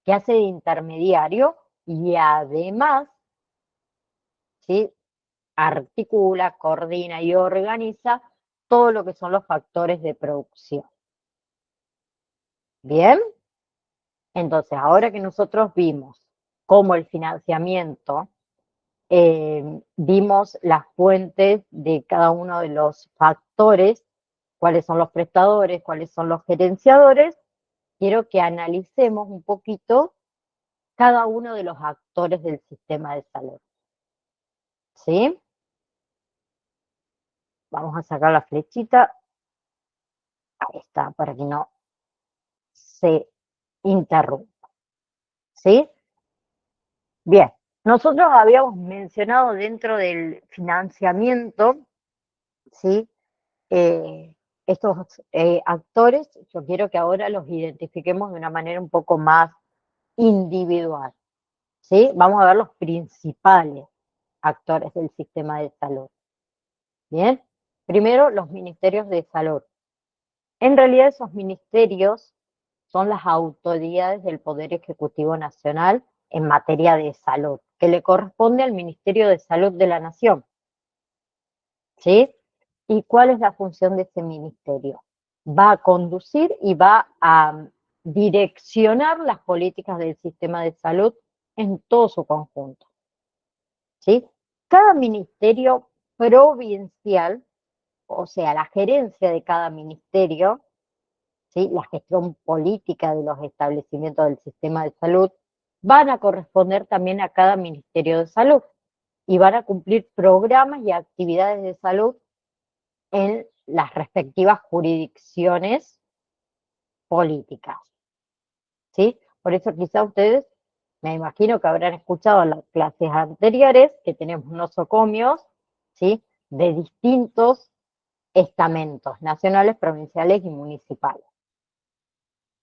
Que hace de intermediario y además, ¿sí? Articula, coordina y organiza todo lo que son los factores de producción. Bien, entonces ahora que nosotros vimos cómo el financiamiento, vimos las fuentes de cada uno de los factores, cuáles son los prestadores, cuáles son los gerenciadores, quiero que analicemos un poquito cada uno de los actores del sistema de salud. ¿Sí? Vamos a sacar la flechita. Ahí está, para que no se interrumpa. ¿Sí? Bien, nosotros habíamos mencionado dentro del financiamiento, ¿sí? Estos actores, yo quiero que ahora los identifiquemos de una manera un poco más individual, ¿sí? Vamos a ver los principales actores del sistema de salud. Bien, primero los ministerios de salud. En realidad esos ministerios son las autoridades del Poder Ejecutivo Nacional en materia de salud, que le corresponde al Ministerio de Salud de la Nación, ¿sí? ¿Y cuál es la función de ese ministerio? Va a conducir y va a direccionar las políticas del sistema de salud en todo su conjunto, ¿sí? Cada ministerio provincial, o sea, la gerencia de cada ministerio, ¿sí? La gestión política de los establecimientos del sistema de salud, van a corresponder también a cada ministerio de salud y van a cumplir programas y actividades de salud en las respectivas jurisdicciones políticas, ¿sí? Por eso quizá ustedes, me imagino que habrán escuchado en las clases anteriores que tenemos nosocomios, ¿sí? De distintos estamentos nacionales, provinciales y municipales,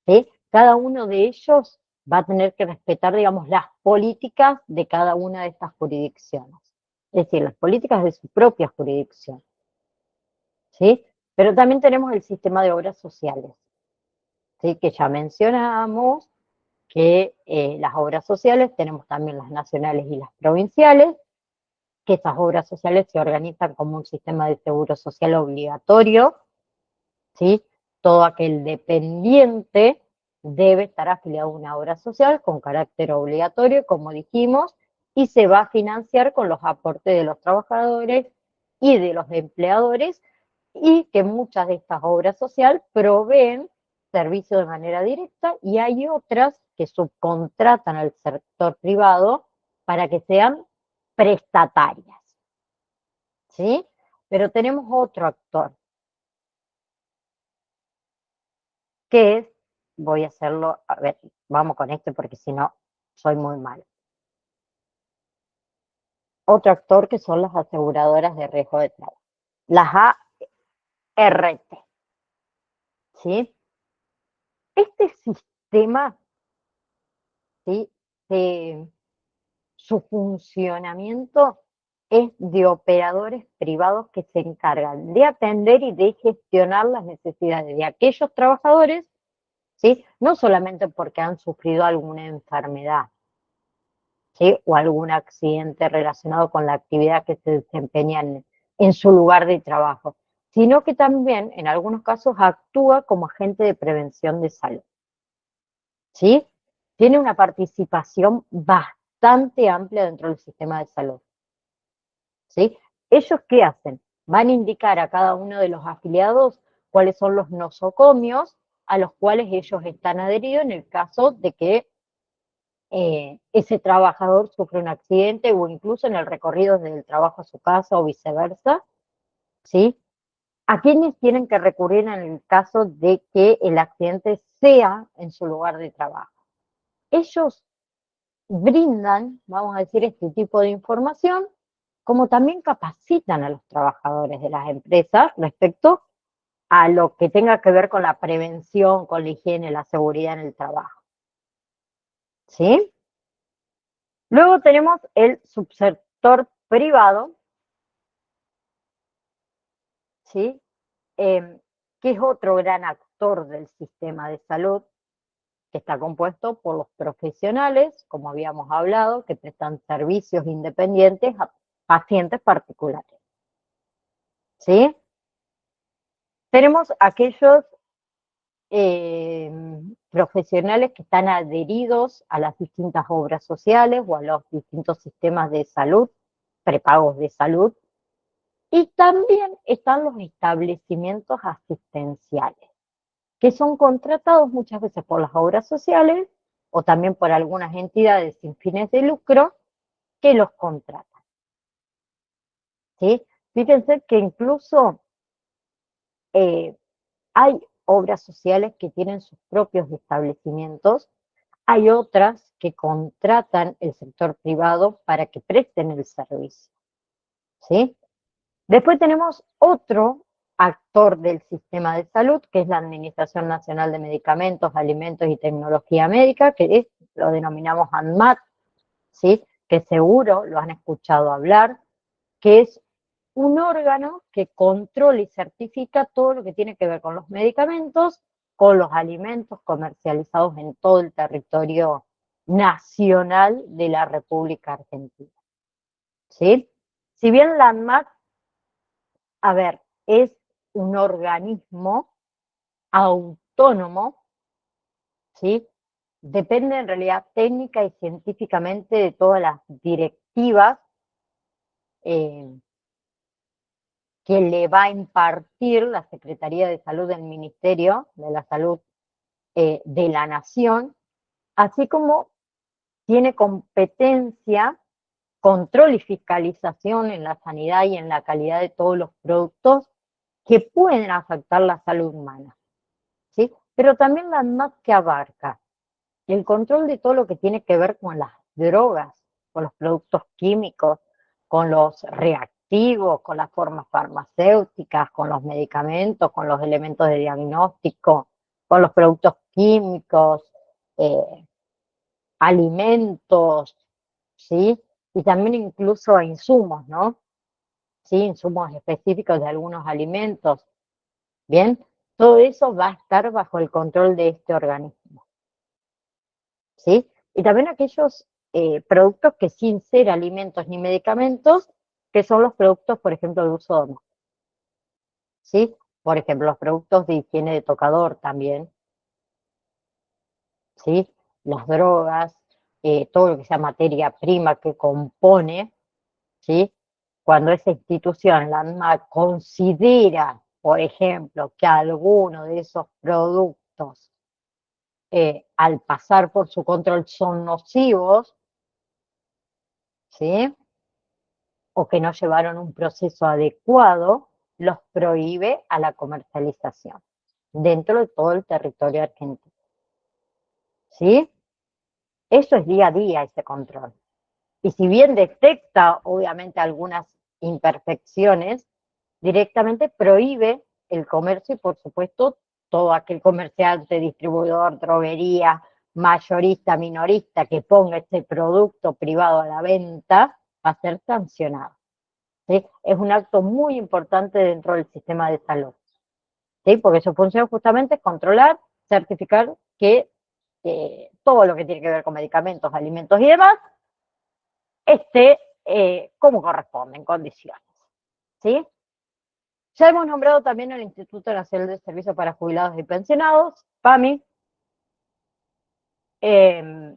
¿sí? Cada uno de ellos va a tener que respetar, digamos, las políticas de cada una de estas jurisdicciones, es decir, las políticas de su propia jurisdicción, ¿sí? Pero también tenemos el sistema de obras sociales, ¿sí? Que ya mencionamos que las obras sociales, tenemos también las nacionales y las provinciales, que esas obras sociales se organizan como un sistema de seguro social obligatorio, ¿sí? Todo aquel dependiente debe estar afiliado a una obra social con carácter obligatorio, como dijimos, y se va a financiar con los aportes de los trabajadores y de los empleadores, y que muchas de estas obras sociales proveen servicios de manera directa y hay otras que subcontratan al sector privado para que sean prestatarias, ¿sí? Pero tenemos otro actor, que es, voy a hacerlo, a ver, vamos con este porque si no soy muy malo. Otro actor que son las aseguradoras de riesgo de trabajo, las ART, ¿sí? Este sistema, ¿sí? Su funcionamiento es de operadores privados que se encargan de atender y de gestionar las necesidades de aquellos trabajadores, ¿sí? No solamente porque han sufrido alguna enfermedad, ¿sí? O algún accidente relacionado con la actividad que se desempeña en su lugar de trabajo, sino que también en algunos casos actúa como agente de prevención de salud, ¿sí? Tiene una participación bastante amplia dentro del sistema de salud, ¿sí? ¿Ellos qué hacen? Van a indicar a cada uno de los afiliados cuáles son los nosocomios a los cuales ellos están adheridos en el caso de que ese trabajador sufre un accidente o incluso en el recorrido desde el trabajo a su casa o viceversa, ¿sí? ¿A quiénes tienen que recurrir en el caso de que el accidente sea en su lugar de trabajo? Ellos brindan, vamos a decir, este tipo de información, como también capacitan a los trabajadores de las empresas respecto a lo que tenga que ver con la prevención, con la higiene, la seguridad en el trabajo, ¿sí? Luego tenemos el subsector privado, ¿sí? Que es otro gran actor del sistema de salud, que está compuesto por los profesionales, como habíamos hablado, que prestan servicios independientes a pacientes particulares, ¿sí? Tenemos aquellos profesionales que están adheridos a las distintas obras sociales o a los distintos sistemas de salud, prepagos de salud, y también están los establecimientos asistenciales, que son contratados muchas veces por las obras sociales o también por algunas entidades sin fines de lucro que los contratan, ¿sí? Fíjense que incluso hay obras sociales que tienen sus propios establecimientos, hay otras que contratan el sector privado para que presten el servicio, ¿sí? Después tenemos otro actor del sistema de salud, que es la Administración Nacional de Medicamentos, Alimentos y Tecnología Médica, que lo denominamos ANMAT, ¿sí? Que seguro lo han escuchado hablar, que es un órgano que controla y certifica todo lo que tiene que ver con los medicamentos, con los alimentos comercializados en todo el territorio nacional de la República Argentina, ¿sí? Si bien la ANMAT, a ver, es un organismo autónomo, ¿sí? Depende en realidad técnica y científicamente de todas las directivas eh, que le va a impartir la Secretaría de Salud del Ministerio de la Salud de la Nación, así como tiene competencia, control y fiscalización en la sanidad y en la calidad de todos los productos que pueden afectar la salud humana, ¿sí? Pero también la más que abarca el control de todo lo que tiene que ver con las drogas, con los productos químicos, con los reactivos, con las formas farmacéuticas, con los medicamentos, con los elementos de diagnóstico, con los productos químicos, alimentos, ¿sí? Y también incluso insumos, ¿no? ¿Sí? Insumos específicos de algunos alimentos. Bien, todo eso va a estar bajo el control de este organismo, ¿sí? Y también aquellos productos que sin ser alimentos ni medicamentos, que son los productos, por ejemplo, de uso doméstico, ¿sí? Por ejemplo, los productos de higiene de tocador también, ¿sí? Las drogas, todo lo que sea materia prima que compone, ¿sí? Cuando esa institución, la ANMAT, considera, por ejemplo, que alguno de esos productos al pasar por su control son nocivos, ¿sí? O que no llevaron un proceso adecuado, los prohíbe a la comercialización dentro de todo el territorio argentino, ¿sí? Eso es día a día ese control. Y si bien detecta, obviamente, algunas imperfecciones, directamente prohíbe el comercio y, por supuesto, todo aquel comerciante, distribuidor, droguería, mayorista, minorista que ponga este producto privado a la venta va a ser sancionado. ¿Sí? Es un acto muy importante dentro del sistema de salud, ¿sí? Porque su función justamente es controlar, certificar que todo lo que tiene que ver con medicamentos, alimentos y demás esté como corresponde, en condiciones. ¿Sí? Ya hemos nombrado también el Instituto Nacional de Servicios para Jubilados y Pensionados, PAMI, que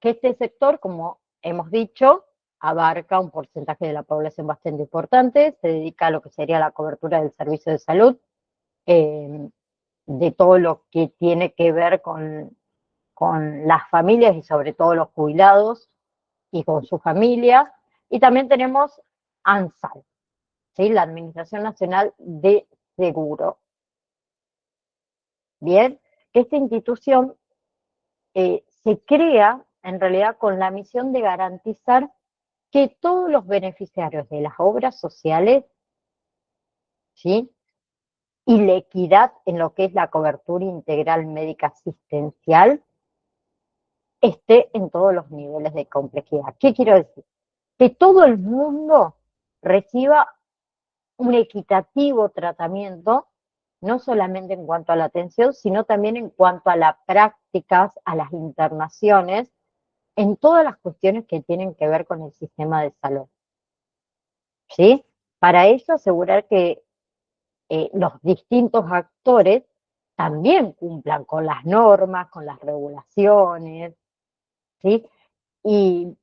este sector, como hemos dicho, abarca un porcentaje de la población bastante importante, se dedica a lo que sería la cobertura del servicio de salud, eh, de todo lo que tiene que ver con las familias y sobre todo los jubilados y con sus familias. Y también tenemos ANSAL, ¿sí? La Administración Nacional de Seguro. Bien, esta institución se crea en realidad con la misión de garantizar que todos los beneficiarios de las obras sociales, ¿sí? Y la equidad en lo que es la cobertura integral médica asistencial esté en todos los niveles de complejidad. ¿Qué quiero decir? Que todo el mundo reciba un equitativo tratamiento, no solamente en cuanto a la atención, sino también en cuanto a las prácticas, a las internaciones, en todas las cuestiones que tienen que ver con el sistema de salud. ¿Sí? Para eso asegurar que los distintos actores también cumplan con las normas, con las regulaciones, ¿sí? Y,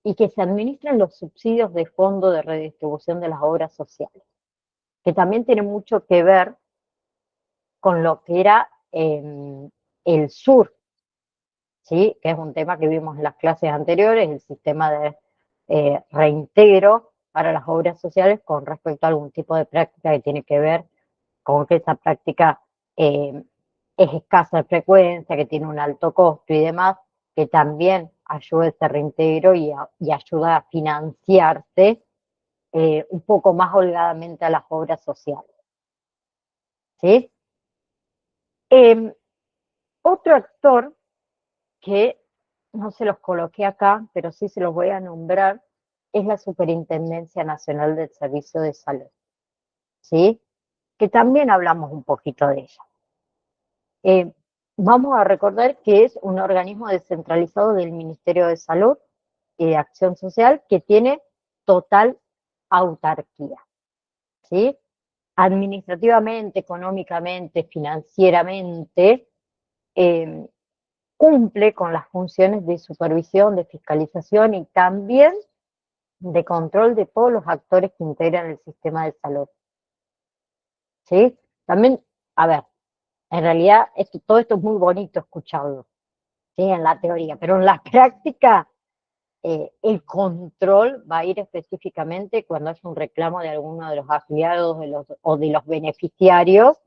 y que se administren los subsidios de fondo de redistribución de las obras sociales, que también tiene mucho que ver con lo que era el sur, ¿sí? Que es un tema que vimos en las clases anteriores, el sistema de reintegro para las obras sociales con respecto a algún tipo de práctica que tiene que ver con que esa práctica eh, es escasa de frecuencia, que tiene un alto costo y demás, que también ayuda a ese reintegro y ayuda a financiarse un poco más holgadamente a las obras sociales. ¿Sí? Otro actor que no se los coloqué acá, pero sí se los voy a nombrar, es la Superintendencia Nacional del Servicio de Salud, ¿sí? Que también hablamos un poquito de ella. Vamos a recordar que es un organismo descentralizado del Ministerio de Salud y de Acción Social que tiene total autarquía, ¿sí? Administrativamente, económicamente, financieramente, eh, cumple con las funciones de supervisión, de fiscalización y también de control de todos los actores que integran el sistema de salud. ¿Sí? También, a ver, en realidad todo esto es muy bonito escucharlo, ¿sí? En la teoría, pero en la práctica el control va a ir específicamente cuando haya un reclamo de alguno de los afiliados o de los beneficiarios,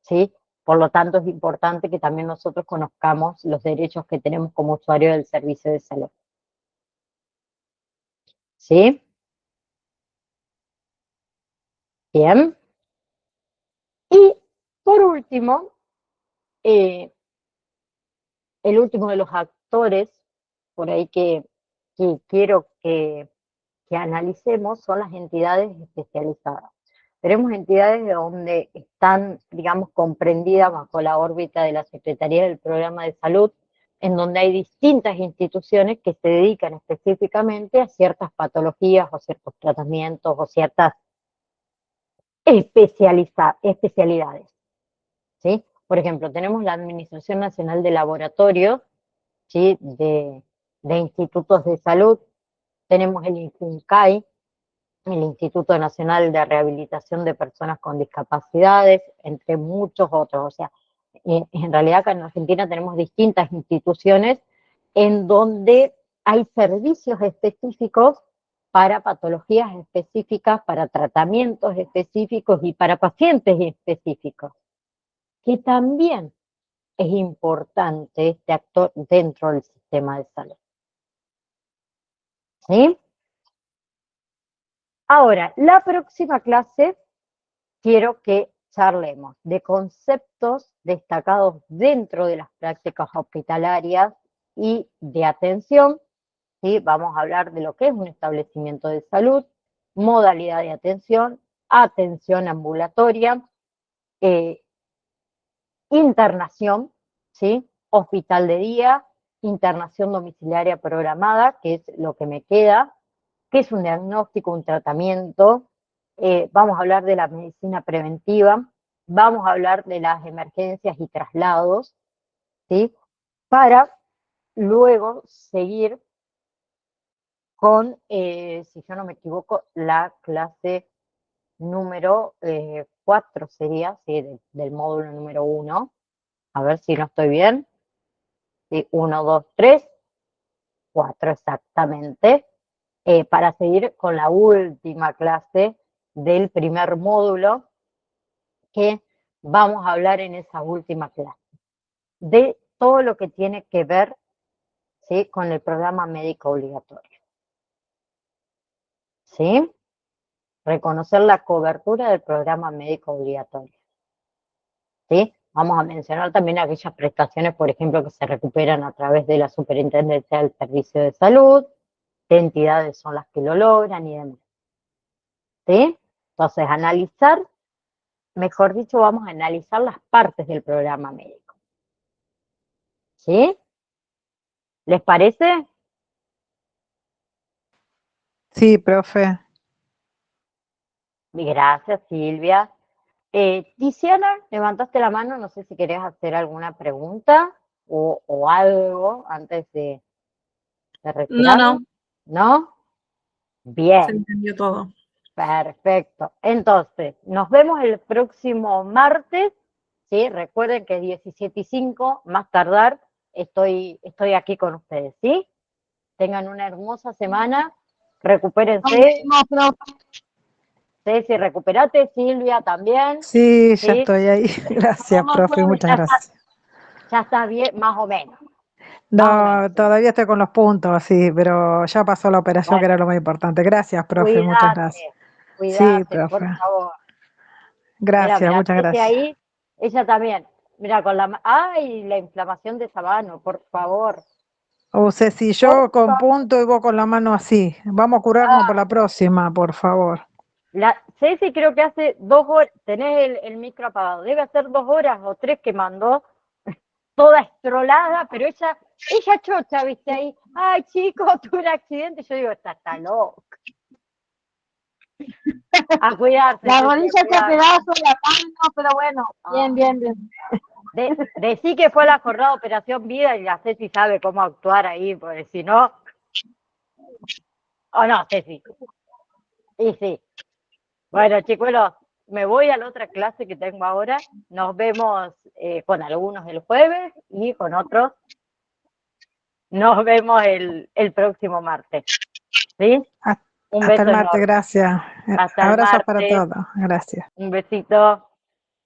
¿sí? Por lo tanto, es importante que también nosotros conozcamos los derechos que tenemos como usuarios del servicio de salud. ¿Sí? Bien. Y por último, el último de los actores por ahí que quiero que analicemos son las entidades especializadas. Tenemos entidades donde están, digamos, comprendidas bajo la órbita de la Secretaría del Programa de Salud, en donde hay distintas instituciones que se dedican específicamente a ciertas patologías o ciertos tratamientos o ciertas especialidades, ¿sí? Por ejemplo, tenemos la Administración Nacional de Laboratorios, ¿sí? de institutos de salud, tenemos el INJUNCAI, el Instituto Nacional de Rehabilitación de Personas con Discapacidades, entre muchos otros. O sea, en realidad acá en Argentina tenemos distintas instituciones en donde hay servicios específicos para patologías específicas, para tratamientos específicos y para pacientes específicos, que también es importante este actor dentro del sistema de salud. ¿Sí? Ahora, la próxima clase quiero que charlemos de conceptos destacados dentro de las prácticas hospitalarias y de atención. ¿Sí? Vamos a hablar de lo que es un establecimiento de salud, modalidad de atención, atención ambulatoria, internación, ¿sí? Hospital de día, internación domiciliaria programada, que es lo que me queda, que es un diagnóstico, un tratamiento. Vamos a hablar de la medicina preventiva, vamos a hablar de las emergencias y traslados, ¿sí? Para luego seguir con, si yo no me equivoco, la clase número 4 sería, ¿sí? Del módulo número 1. A ver si no estoy bien. Sí, 1, 2, 3, 4 exactamente. Para seguir con la última clase del primer módulo, que vamos a hablar en esa última clase, de todo lo que tiene que ver, ¿sí? Con el programa médico obligatorio. ¿Sí? Reconocer la cobertura del programa médico obligatorio. ¿Sí? Vamos a mencionar también aquellas prestaciones, por ejemplo, que se recuperan a través de la Superintendencia del Servicio de Salud, qué entidades son las que lo logran y demás. ¿Sí? Entonces, analizar, mejor dicho, vamos a analizar las partes del programa médico. ¿Sí? ¿Les parece? Sí, profe. Gracias, Silvia. Tiziana, levantaste la mano, no sé si querés hacer alguna pregunta o algo antes de retirarnos. ¿No? Se Bien, entendió todo. perfecto. Entonces, nos vemos el próximo martes, ¿sí? Recuerden que 17:05, más tardar, estoy aquí con ustedes, ¿sí? Tengan una hermosa semana, recupérense. Ceci, recuperate, Silvia también, Sí, ya ¿sí? estoy ahí. Gracias, profe, muchas gracias. Ya está bien, más o menos. No, todavía estoy con los puntos, sí, pero ya pasó la operación, Bueno, que era lo más importante. Gracias, profe, muchas gracias. Sí, cuídate, por profe. favor. Gracias, Mira, muchas Ceci gracias. ahí, ella también. Mira, con la... ¡Ay! La inflamación de esa mano, por favor. O sea, si Por yo con favor. punto y vos con la mano así, vamos a curarnos por la próxima, por favor. Ceci creo que hace 2 horas, tenés el micro apagado, debe hacer 2 horas o 3 que mandó, toda estrolada, pero ella chocha, viste ahí, ay chicos, tuve un accidente, yo digo, está loca. A cuidarse. La Ceci, a rodilla se cuidarse. pedazo, la mano, pero bueno, bien. Decí que fue la jornada de Operación Vida y la Ceci sabe cómo actuar ahí, porque si no... ¿O no, Ceci? Y sí. Bueno, chicuelos, me voy a la otra clase que tengo ahora. Nos vemos con algunos el jueves y con otros nos vemos el próximo martes. ¿Sí? Un Hasta el beso martes, enorme. gracias. Hasta el Abrazos para martes. todos, gracias. Un besito.